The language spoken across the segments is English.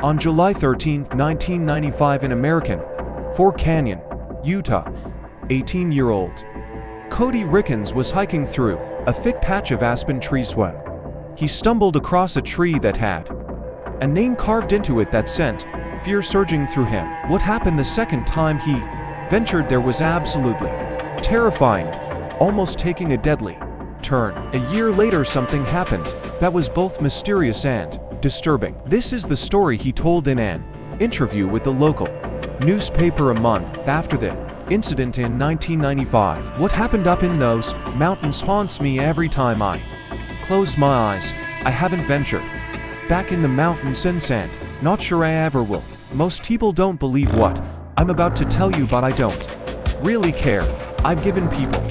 On July 13, 1995 in American Fork Canyon, Utah, 18-year-old Cody Rickens was hiking through a thick patch of aspen trees when he stumbled across a tree that had a name carved into it that sent fear surging through him. What happened the second time he ventured there was absolutely terrifying, almost taking a deadly turn. A year later, something happened that was both mysterious and disturbing. This is the story he told in an interview with the local newspaper a month after the incident in 1995. What happened up in those mountains haunts me every time I close my eyes. I haven't ventured back in the mountains since, and not sure I ever will. Most people don't believe what I'm about to tell you, but I don't really care. I've given people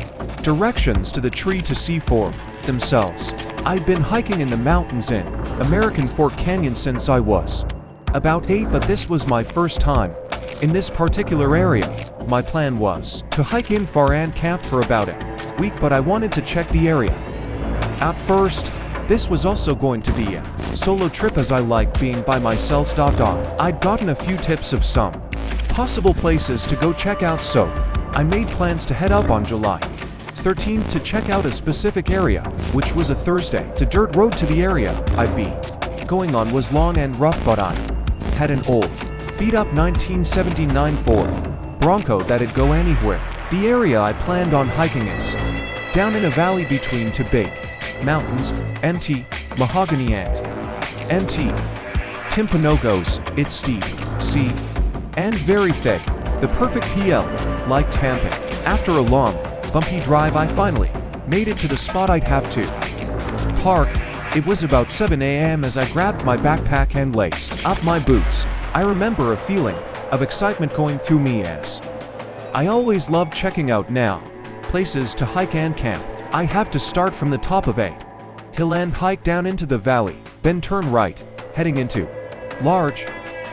directions to the tree to see for themselves. I've been hiking in the mountains in American Fork Canyon since I was about 8, but this was my first time in this particular area. My plan was to hike in far and camp for about a week, but I wanted to check the area out first. This was also going to be a solo trip as I like being by myself. I'd gotten a few tips of some possible places to go check out, so I made plans to head up on July 13th to check out a specific area, which was a Thursday. The dirt road to the area I'd be going on was long and rough, but I had an old, beat-up 1979 Ford Bronco that'd go anywhere. The area I planned on hiking is down in a valley between two big mountains, NT Mahogany and NT Timpanogos. It's steep, see, and very thick, the perfect PL-like camping. After a long, bumpy drive, I finally made it to the spot I'd have to park. It was about 7 a.m. as I grabbed my backpack and laced up my boots. I remember a feeling of excitement going through me as I always loved checking out now places to hike and camp. I have to start from the top of a hill and hike down into the valley, then turn right, heading into large,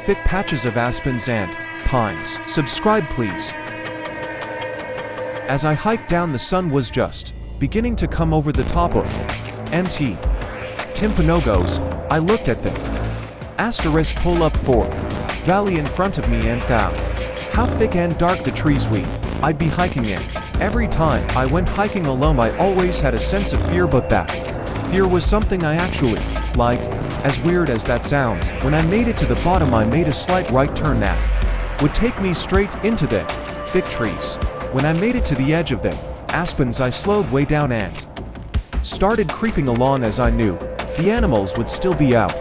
thick patches of aspens and pines. Subscribe please. As I hiked down, the sun was just beginning to come over the top of NT Timpanogos. I looked at the asterisk pull-up for valley in front of me and found how thick and dark the trees I'd be hiking in. Every time I went hiking alone, I always had a sense of fear, but that fear was something I actually liked. As weird as that sounds, when I made it to the bottom, I made a slight right turn that would take me straight into the thick trees. When I made it to the edge of the aspens, I slowed way down and started creeping along, as I knew the animals would still be out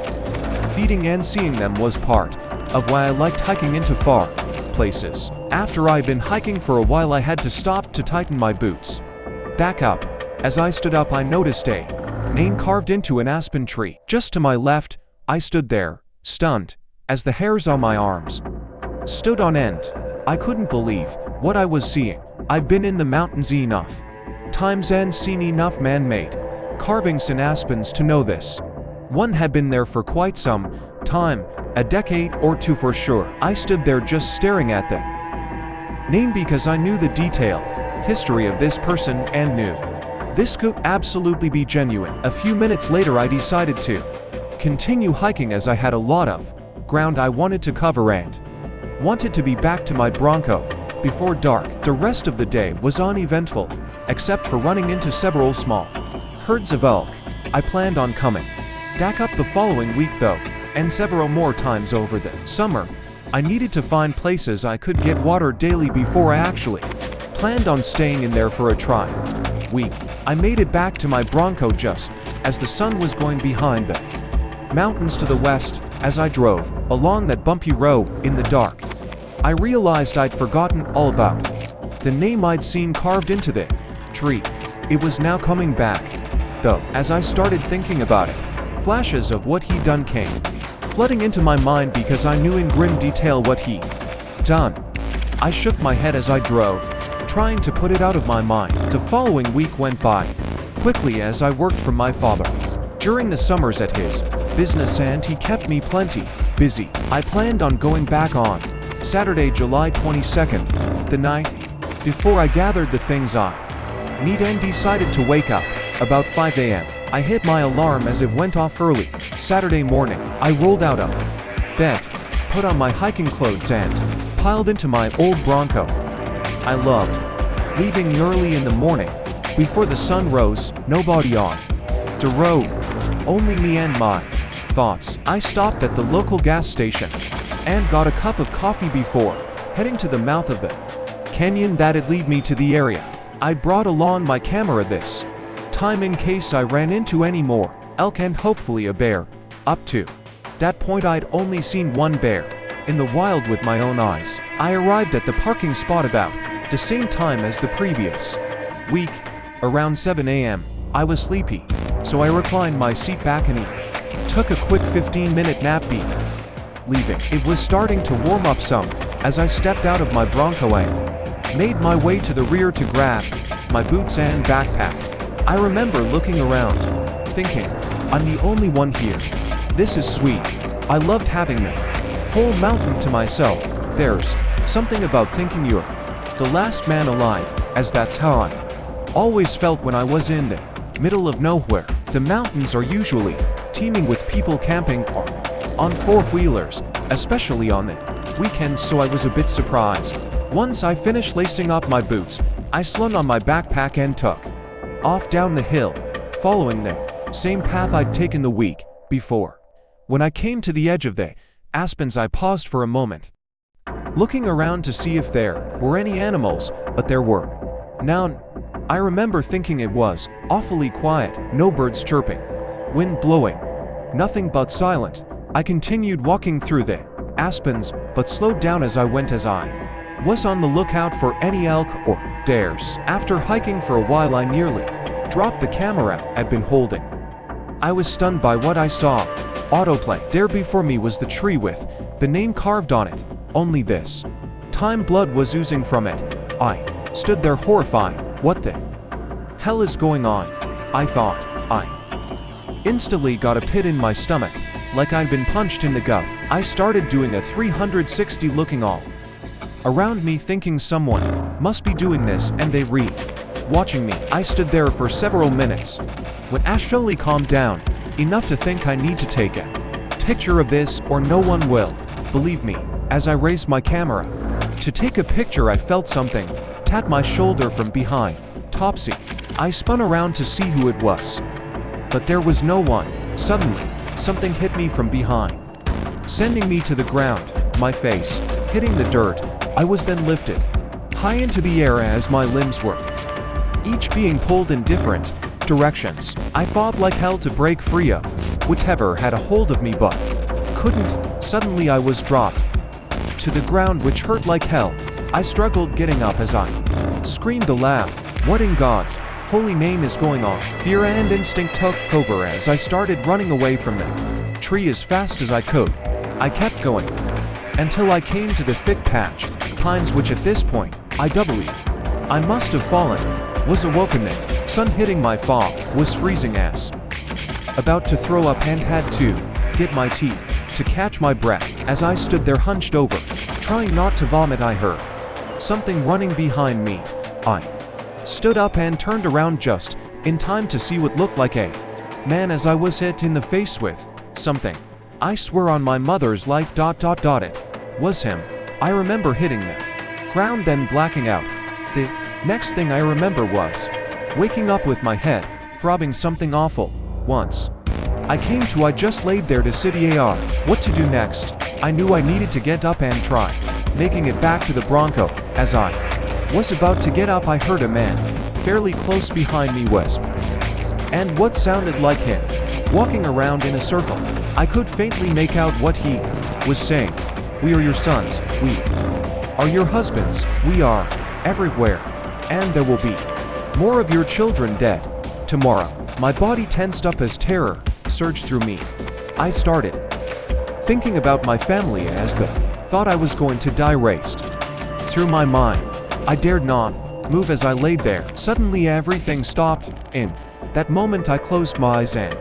feeding, and seeing them was part of why I liked hiking into far places. After I'd been hiking for a while, I had to stop to tighten my boots back up. As I stood up, I noticed a name carved into an aspen tree. Just to my left, I stood there, stunned, as the hairs on my arms stood on end. I couldn't believe what I was seeing. I've been in the mountains enough times and seen enough man-made carvings in aspens to know this one had been there for quite some time, a decade or two for sure. I stood there just staring at the name because I knew the detailed history of this person and knew this could absolutely be genuine. A few minutes later, I decided to continue hiking as I had a lot of ground I wanted to cover and wanted to be back to my Bronco before dark. The rest of the day was uneventful, except for running into several small herds of elk. I planned on coming back up the following week though, and several more times over the summer. I needed to find places I could get water daily before I actually planned on staying in there for a week. I made it back to my Bronco just as the sun was going behind the mountains to the west. As I drove along that bumpy road in the dark, I realized I'd forgotten all about the name I'd seen carved into the tree. It was now coming back, though. As I started thinking about it, flashes of what he'd done came flooding into my mind because I knew in grim detail what he'd done. I shook my head as I drove, trying to put it out of my mind. The following week went by quickly as I worked for my father during the summers at his business, and he kept me plenty busy. I planned on going back on Saturday, July 22nd, the night before I gathered the things I need and decided to wake up about 5 a.m. I hit my alarm as it went off early Saturday morning. I rolled out of bed, put on my hiking clothes and piled into my old Bronco. I loved leaving early in the morning, before the sun rose, nobody on the road, only me and my thoughts. I stopped at the local gas station and got a cup of coffee before heading to the mouth of the canyon that'd lead me to the area. I brought along my camera this time in case I ran into any more elk and hopefully a bear. Up to that point I'd only seen one bear in the wild with my own eyes. I arrived at the parking spot about the same time as the previous week, around 7 a.m. I was sleepy, so I reclined my seat back and took a quick 15-minute nap leaving. It was starting to warm up some as I stepped out of my Bronco and made my way to the rear to grab my boots and backpack. I remember looking around, thinking, I'm the only one here. This is sweet. I loved having the whole mountain to myself. There's something about thinking you're the last man alive, as that's how I always felt when I was in the middle of nowhere. The mountains are usually teeming with people camping or on four-wheelers, especially on the weekends, so I was a bit surprised. Once I finished lacing up my boots, I slung on my backpack and took off down the hill, following the same path I'd taken the week before. When I came to the edge of the aspens, I paused for a moment, looking around to see if there were any animals, but there were none. I remember thinking it was awfully quiet, no birds chirping, wind blowing, nothing but silent. I continued walking through the aspens, but slowed down as I went, as I was on the lookout for any elk or bears. After hiking for a while, I nearly dropped the camera I'd been holding. I was stunned by what I saw. Autoplay. There before me was the tree with the name carved on it, only this time blood was oozing from it. I stood there horrified. What the hell is going on? I thought. I instantly got a pit in my stomach, like I'd been punched in the gut. I started doing a 360 looking all around me, thinking someone must be doing this and they watching me. I stood there for several minutes. When Ashley calmed down enough to think I need to take a picture of this or no one will believe me. As I raised my camera to take a picture, I felt something tap my shoulder from behind. Topsy. I spun around to see who it was, but there was no one. Suddenly, something hit me from behind, sending me to the ground, my face hitting the dirt. I was then lifted high into the air as my limbs were each being pulled in different directions. I fought like hell to break free of whatever had a hold of me, but couldn't. Suddenly I was dropped to the ground, which hurt like hell. I struggled getting up as I screamed aloud. What in God's holy name is going on? Fear and instinct took over as I started running away from the tree as fast as I could. I kept going until I came to the thick patch pines, which at this point I must have fallen, was awoken. The sun hitting my fob was freezing as about to throw up and had to get my teeth to catch my breath. As I stood there hunched over, trying not to vomit, I heard something running behind me. I stood up and turned around just in time to see what looked like a man as I was hit in the face with something. I swear on my mother's life, it was him. I remember hitting the ground, then blacking out. The next thing I remember was waking up with my head throbbing something awful. Once I came to, I just laid there to sit AR. What to do next? I knew I needed to get up and try making it back to the Bronco. As I was about to get up, I heard a man fairly close behind me whisper, and what sounded like him walking around in a circle. I could faintly make out what he was saying. We are your sons. We are your husbands. We are everywhere. And there will be more of your children dead tomorrow. My body tensed up as terror surged through me. I started thinking about my family as the thought I was going to die raced through my mind. I dared not move as I laid there. Suddenly everything stopped. In that moment I closed my eyes and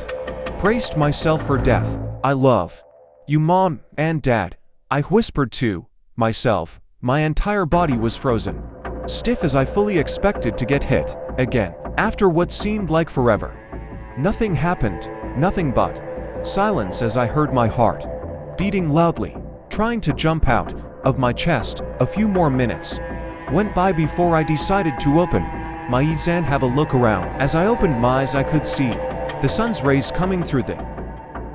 braced myself for death. I love you, Mom and Dad, I whispered to myself. My entire body was frozen stiff as I fully expected to get hit again. After what seemed like forever, nothing happened, nothing but silence as I heard my heart beating loudly, trying to jump out of my chest. A few more minutes went by before I decided to open my eyes and have a look around. As I opened my eyes, I could see the sun's rays coming through the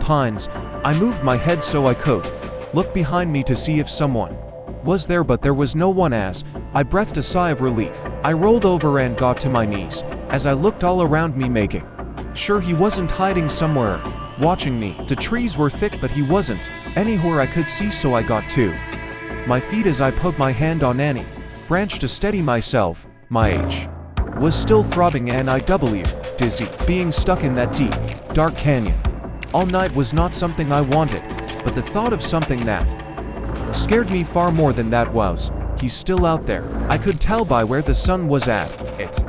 pines. I moved my head so I could look behind me to see if someone was there, but there was no one. As I breathed a sigh of relief, I rolled over and got to my knees as I looked all around me, making sure he wasn't hiding somewhere watching me. The trees were thick, but he wasn't anywhere I could see, so I got to my feet as I put my hand on any branch to steady myself. My H was still throbbing and IW dizzy. Being stuck in that deep, dark canyon all night was not something I wanted, but the thought of something that scared me far more than that was, he's still out there. I could tell by where the sun was at. It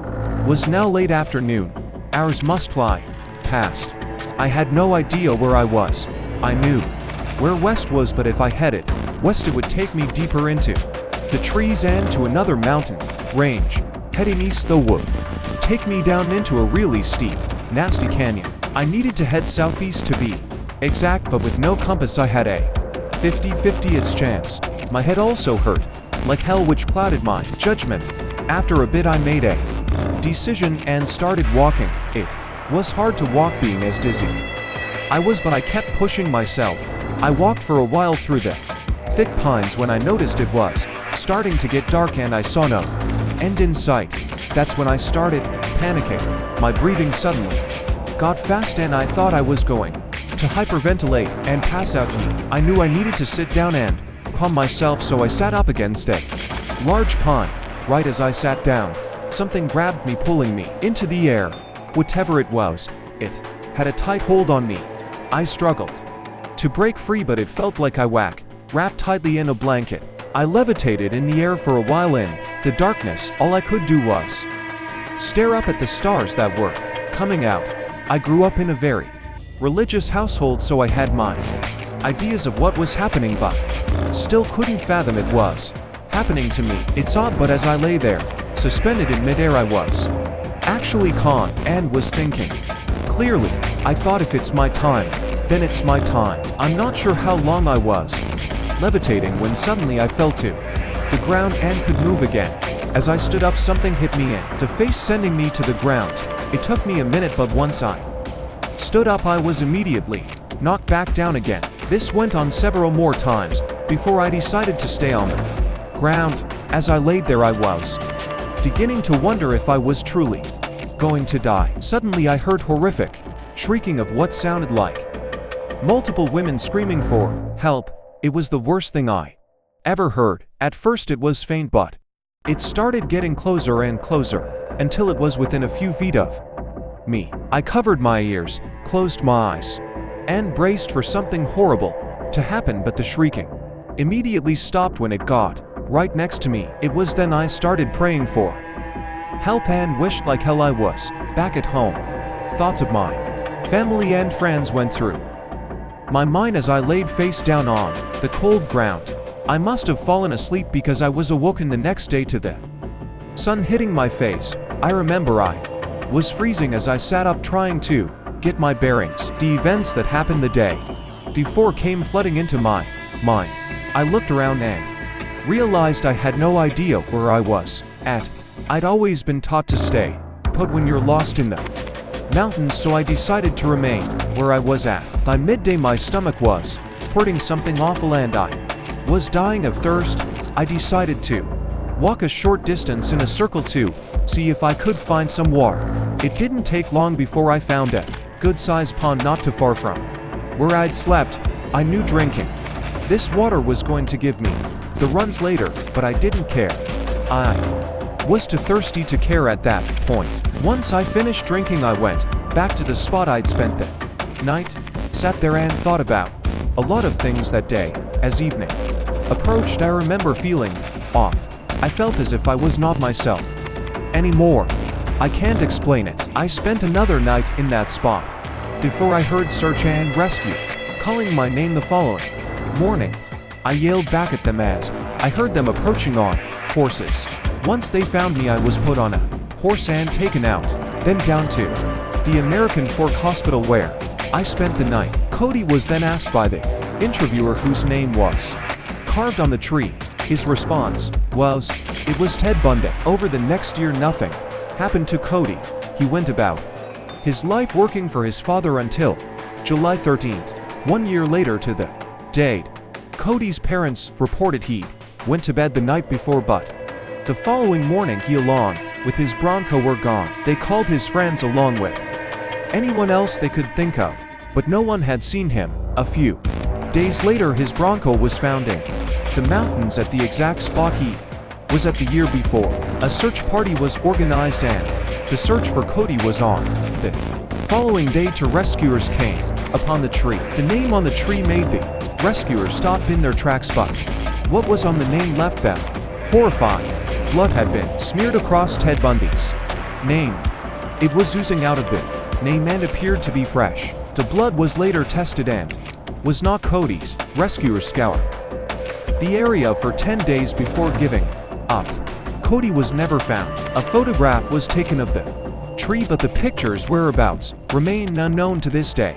was now late afternoon. Hours must fly past. I had no idea where I was. I knew where west was, but if I headed west it would take me deeper into the trees and to another mountain range. Heading east though would take me down into a really steep, nasty canyon. I needed to head southeast to be exact, but with no compass I had a 50-50th chance. My head also hurt like hell, which clouded my judgment. After a bit I made a decision and started walking. It was hard to walk being as dizzy I was, but I kept pushing myself. I walked for a while through the thick pines when I noticed it was starting to get dark and I saw no end in sight. That's when I started panicking. My breathing suddenly got fast and I thought I was going to hyperventilate and pass out. I knew I needed to sit down and calm myself, so I sat up against a large pine. Right as I sat down, something grabbed me, pulling me into the air. Whatever it was, it had a tight hold on me. I struggled to break free, but it felt like I wrapped tightly in a blanket. I levitated in the air for a while in the darkness. All I could do was stare up at the stars that were coming out. I grew up in a very religious household, so I had my ideas of what was happening, but still couldn't fathom it was happening to me. It's odd, but as I lay there, suspended in midair, I was actually calm and was thinking clearly. I thought, if it's my time, then it's my time. I'm not sure how long I was levitating when suddenly I fell to the ground and could move again. As I stood up, something hit me in the face, sending me to the ground. It took me a minute, but once I stood up, I was immediately knocked back down again. This went on several more times before I decided to stay on the ground. As I laid there, I was beginning to wonder if I was truly going to die. Suddenly I heard horrific shrieking of what sounded like multiple women screaming for help. It was the worst thing I ever heard. At first it was faint, but it started getting closer and closer until it was within a few feet of me. I covered my ears, closed my eyes, and braced for something horrible to happen, but the shrieking immediately stopped when it got right next to me. It was then I started praying for help and wished like hell I was back at home. Thoughts of my family and friends went through my mind as I laid face down on the cold ground. I must have fallen asleep because I was awoken the next day to the sun hitting my face. I remember I was freezing as I sat up trying to get my bearings. The events that happened the day before came flooding into my mind. I looked around and realized I had no idea where I was at. I'd always been taught to stay put when you're lost in the mountains, so I decided to remain where I was at. By midday my stomach was hurting something awful and I was dying of thirst. I decided to walk a short distance in a circle to see if I could find some water. It didn't take long before I found a good-sized pond not too far from where I'd slept. I knew drinking this water was going to give me the runs later, but I didn't care. I was too thirsty to care at that point. Once I finished drinking, I went back to the spot I'd spent the night, sat there and thought about a lot of things that day. As evening approached, I remember feeling off. I felt as if I was not myself anymore. I can't explain it. I spent another night in that spot before I heard search and rescue calling my name. The following morning, I yelled back at them as I heard them approaching on horses. Once they found me, I was put on a horse and taken out, then down to the American Fork Hospital where I spent the night. Cody was then asked by the Interviewer whose name was carved on the tree. His response was, "It was Ted Bundy." Over the next year nothing happened to Cody. He went about his life working for his father until July 13th. 1 year later to the date, Cody's parents reported he went to bed the night before, but the following morning he along with his Bronco were gone. They called his friends along with anyone else they could think of, but no one had seen him. A few days later his Bronco was found in the mountains at the exact spot he was at the year before. A search party was organized and the search for Cody was on. The following day two rescuers came upon the tree. The name on the tree made the rescuers stop in their tracks, but what was on the name left them horrified. Blood had been smeared across Ted Bundy's name. It was oozing out of the name and appeared to be fresh. The blood was later tested and was not Cody's. Rescuers scoured the area for 10 days before giving up. Cody was never found. A photograph was taken of the tree, but the picture's whereabouts remain unknown to this day.